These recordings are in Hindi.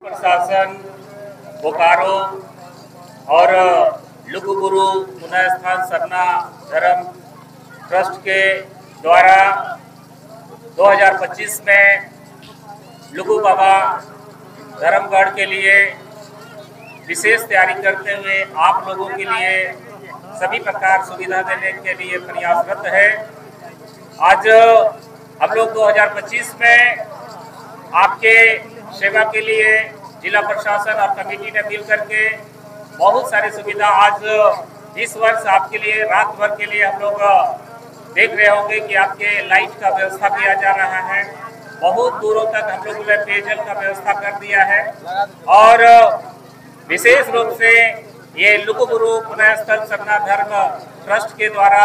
प्रशासन बोकारो और लुगुबुरु पुनः स्थान सरना धर्म ट्रस्ट के द्वारा 2025 में लुगु बाबा धर्मगढ़ के लिए विशेष तैयारी करते हुए आप लोगों के लिए सभी प्रकार सुविधा देने के लिए प्रयासरत है। आज हम लोग 2025 में आपके सेवा के लिए जिला प्रशासन और कमेटी ने मिल करके बहुत सारी सुविधा आज इस वर्ष आपके लिए रात भर के लिए हम लोग देख रहे होंगे कि आपके लाइट का व्यवस्था किया जा रहा है। बहुत दूरों तक हम लोगों ने पेयजल का व्यवस्था कर दिया है और विशेष रूप से ये लुगुबुरु पुनः स्थल सरना धर्म ट्रस्ट के द्वारा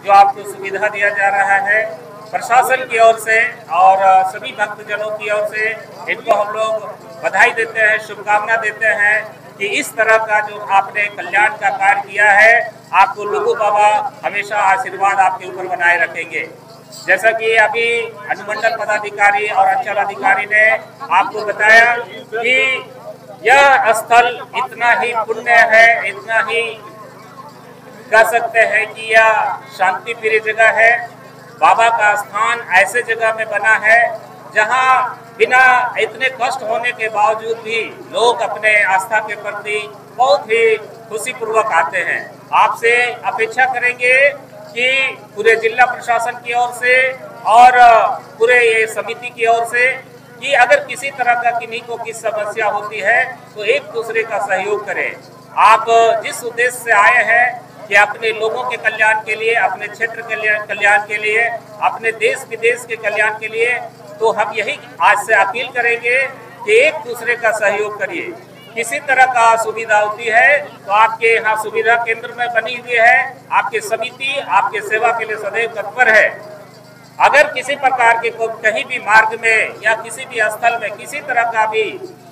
जो आपको सुविधा दिया जा रहा है प्रशासन की ओर से और सभी भक्तजनों की ओर से इनको हम लोग बधाई देते हैं, शुभकामना देते हैं कि इस तरह का जो आपने कल्याण का कार्य किया है आपको लुगु बाबा हमेशा आशीर्वाद आपके ऊपर बनाए रखेंगे। जैसा कि अभी अनुमंडल पदाधिकारी और अंचल अधिकारी ने आपको बताया कि यह स्थल इतना ही पुण्य है, इतना ही कह सकते हैं कि यह शांति प्रिय जगह है। बाबा का स्थान ऐसे जगह में बना है जहां बिना इतने कष्ट होने के बावजूद भी लोग अपने आस्था के प्रति बहुत ही खुशी पूर्वक आते हैं। आपसे अपेक्षा करेंगे कि पूरे जिला प्रशासन की ओर से और पूरे ये समिति की ओर से कि अगर किसी तरह का किन्हीं को किस समस्या होती है तो एक दूसरे का सहयोग करें। आप जिस उद्देश्य से आए हैं कि अपने लोगों के कल्याण के लिए, अपने क्षेत्र के कल्याण के लिए, अपने देश विदेश के कल्याण के लिए, तो हम यही आज से अपील करेंगे कि एक दूसरे का सहयोग करिए। किसी तरह का असुविधा होती है तो आपके यहाँ सुविधा केंद्र में बनी हुई है, आपकी समिति आपके सेवा के लिए सदैव तत्पर है। अगर किसी प्रकार के कहीं भी मार्ग में या किसी भी स्थल में किसी तरह का भी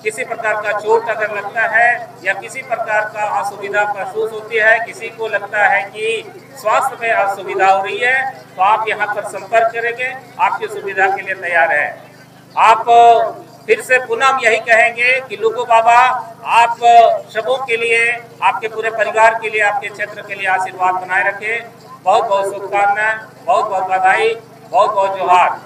किसी प्रकार का चोट अगर लगता है या किसी प्रकार का असुविधा महसूस होती है, किसी को लगता है कि स्वास्थ्य में असुविधा हो रही है, तो आप यहाँ पर संपर्क करेंगे, आपकी सुविधा के लिए तैयार है। आप फिर से पुनः यही कहेंगे कि लुगु बाबा आप सबों के लिए, आपके पूरे परिवार के लिए, आपके क्षेत्र के लिए आशीर्वाद बनाए रखे। बहुत बहुत शुभकामनाएं, बहुत बहुत बधाई, बहुत बहुत जोहार।